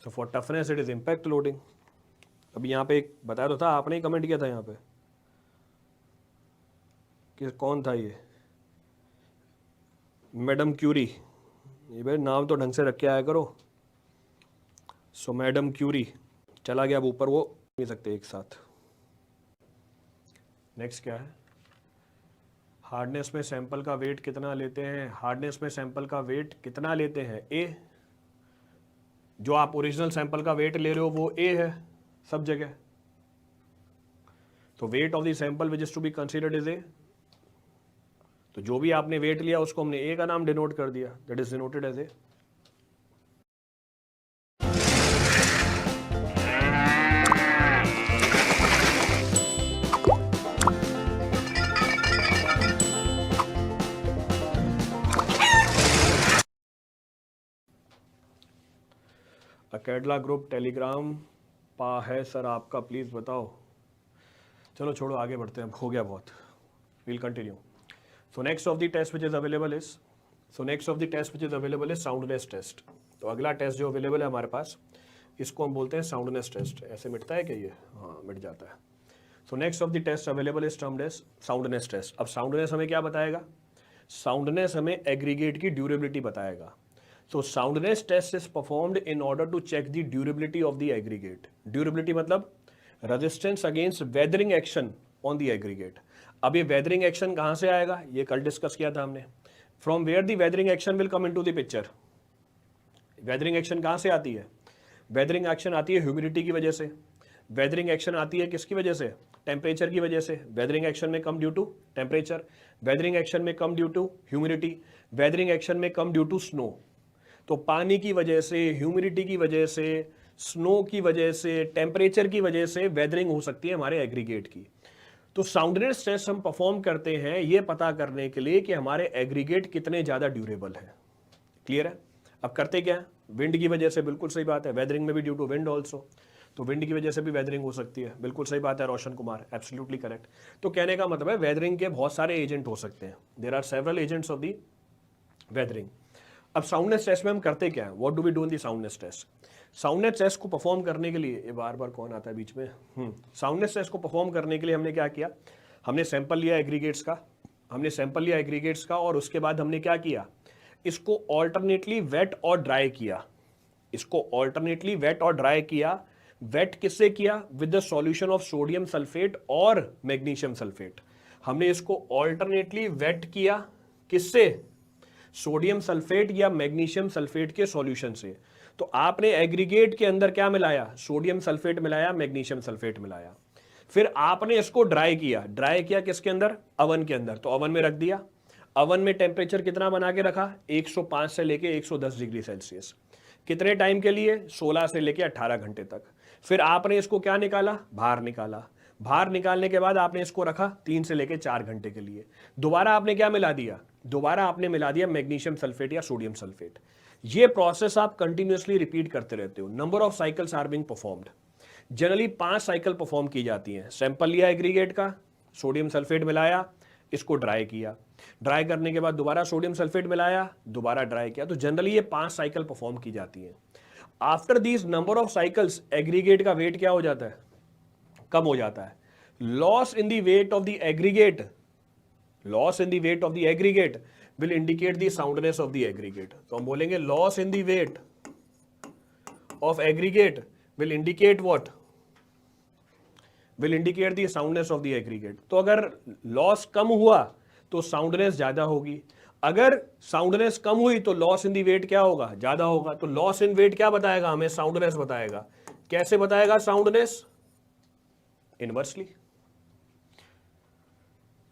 So for toughness it is impact loading. अभी यहाँ पे एक बताया तो था, आपने ही कमेंट किया था यहाँ पे कि कौन था ये, मैडम क्यूरी। ये भाई नाम तो ढंग से रख के आया करो। सो मैडम क्यूरी चला गया अब ऊपर, वो नहीं सकते एक साथ। नेक्स्ट क्या है, हार्डनेस में सैंपल का वेट कितना लेते हैं? हार्डनेस में सैंपल का वेट कितना लेते हैं? ए, जो आप ओरिजिनल सैंपल का वेट ले रहे हो वो ए है सब जगह, तो weight of the sample which is to be considered is a. तो जो भी आपने वेट लिया उसको हमने ए का नाम डिनोट कर दिया, that is denoted as A. अकेडला ग्रुप टेलीग्राम पा है सर आपका, प्लीज़ बताओ। चलो छोड़ो आगे बढ़ते हैं, हो गया बहुत, we'll continue. So next of the test which is available is soundness test. तो अगला टेस्ट जो अवेलेबल है हमारे पास, इसको हम बोलते हैं साउंडनेस टेस्ट। ऐसे मिटता है क्या ये? हाँ मिट जाता है। So next of the test available is termed as soundness test. अब साउंडनेस हमें क्या बताएगा? साउंडनेस हमें एग्रीगेट की ड्यूरेबिलिटी बताएगा। So soundness test is performed in order to check the durability of the aggregate. Durability मतलब resistance against weathering action on the aggregate. अब ये weathering action कहाँ से आएगा? ये कल डिस्कस किया था हमने। From where the weathering action will come into the picture? weathering action कहाँ से आती है? weathering action आती है ह्यूमिडिटी की वजह से। weathering action आती है किसकी वजह से? टेम्परेचर की वजह से। weathering action में कम due to temperature, weathering action में कम due to humidity, weathering action में कम ड्यू टू स्नो। तो पानी की वजह से, ह्यूमिडिटी की वजह से, स्नो की वजह से, टेम्परेचर की वजह से वेदरिंग हो सकती है हमारे एग्रीगेट की। तो साउंडनेस टेस्ट हम परफॉर्म करते हैं ये पता करने के लिए कि हमारे एग्रीगेट कितने ज्यादा ड्यूरेबल है। क्लियर है? अब करते क्या है? विंड की वजह से, बिल्कुल सही बात है, वेदरिंग में भी ड्यू टू विंड ऑल्सो, तो विंड की वजह से भी वेदरिंग हो सकती है। बिल्कुल सही बात है रोशन कुमार, एब्सोल्युटली करेक्ट। तो कहने का मतलब है वेदरिंग के बहुत सारे एजेंट हो सकते हैं, there are several agents of the weathering. अब साउंडनेस टेस्ट में हम करते क्या है? What do we do in the soundness test? Soundness test को परफॉर्म करने के लिए, ये बार बार कौन आता है बीच में, साउंडनेस टेस्ट को परफॉर्म करने के लिए हमने क्या किया? हमने सैंपल लिया एग्रीगेट्स का, और उसके बाद हमने क्या किया? इसको ऑल्टरनेटली वेट और ड्राई किया। वेट किससे किया? With the solution of sodium sulphate और मैग्नीशियम सल्फेट। हमने इसको ऑल्टरनेटली वेट किया किससे? सोडियम सल्फेट या मैग्नीशियम सल्फेट के सॉल्यूशन से। तो आपने एग्रीगेट के अंदर क्या मिलाया? सोडियम सल्फेट मिलाया, मैग्नीशियम सल्फेट मिलाया। फिर आपने इसको ड्राई किया किसके अंदर? अवन के अंदर। तो अवन में रख दिया। अवन में टेम्परेचर कितना बना के रखा? 105 से लेके 110 डिग्री सेल्सियस। कितने टाइम के लिए? 16 से लेके 18 घंटे तक। फिर आपने इसको क्या निकाला? बाहर निकालने के बाद आपने इसको रखा 3 से लेके 4 घंटे के लिए। दोबारा आपने क्या मिला दिया? दोबारा आपने मिला दिया मैग्नीशियम सल्फेट या सोडियम सल्फेट। ये प्रोसेस आप कंटिन्यूअसली रिपीट करते रहते हो। Number of cycles are being performed. Generally 5 cycle perform की जाती हैं। सैंपल लिया एग्रीगेट का, सोडियम सल्फेट मिलाया, इसको ड्राई किया, ड्राई करने के बाद दोबारा सोडियम सल्फेट मिलाया, दोबारा ड्राई किया। तो जनरली ये 5 साइकिल परफॉर्म की जाती हैं। After these number of cycles aggregate का वेट क्या हो जाता है? कम हो जाता है। Loss in the wait of the aggregate will indicate the soundness of the aggregate. तो हम बोलेंगे loss in the weight of aggregate will indicate what? Will indicate the soundness of the aggregate. तो अगर loss कम हुआ तो soundness ज्यादा होगी, अगर soundness कम हुई तो loss in the weight क्या होगा? ज्यादा होगा। तो loss in weight क्या बताएगा हमें? soundness बताएगा। कैसे बताएगा soundness? Inversely.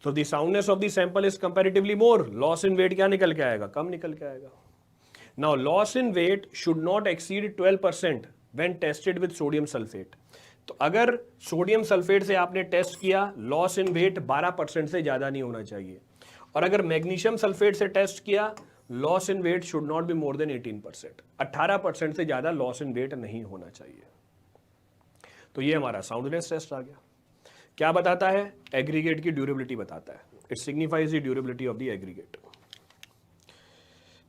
So the soundness of the sample is comparatively more. Loss in weight क्या निकल के आएगा? कम निकल के आएगा। Now loss in weight should not exceed 12% when tested with sodium sulfate. तो अगर सोडियम सल्फेट से आपने टेस्ट किया, लॉस इन वेट 12% से ज्यादा नहीं होना चाहिए। और अगर मैग्नीशियम सल्फेट से टेस्ट किया, loss in weight should not be more than 18%। 18% से ज्यादा लॉस इन वेट नहीं होना चाहिए। तो ये हमारा साउंडनेस टेस्ट आ गया। क्या बताता है? एग्रीगेट की ड्यूरेबिलिटी बताता है। It signifies the durability of the aggregate.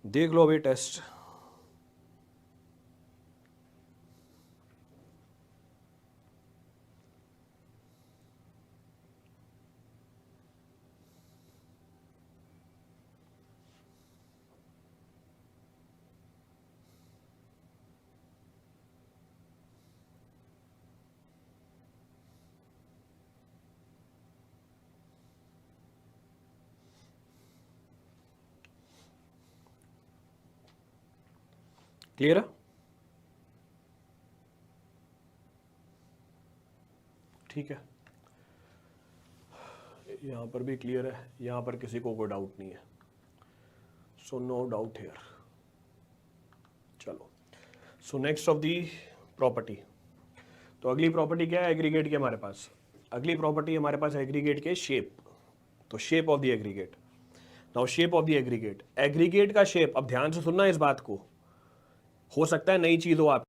देख लो अभी टेस्ट। क्लियर है? ठीक है, यहाँ पर भी क्लियर है, यहाँ पर किसी को कोई डाउट नहीं है, सो नो डाउट हेयर। चलो, so next of the property, तो अगली प्रॉपर्टी क्या है एग्रीगेट की हमारे पास? अगली प्रॉपर्टी हमारे पास एग्रीगेट के शेप, तो shape of the aggregate. Now shape of the aggregate, aggregate का शेप, अब ध्यान से सुनना इस बात को, हो सकता है नई चीज हो आप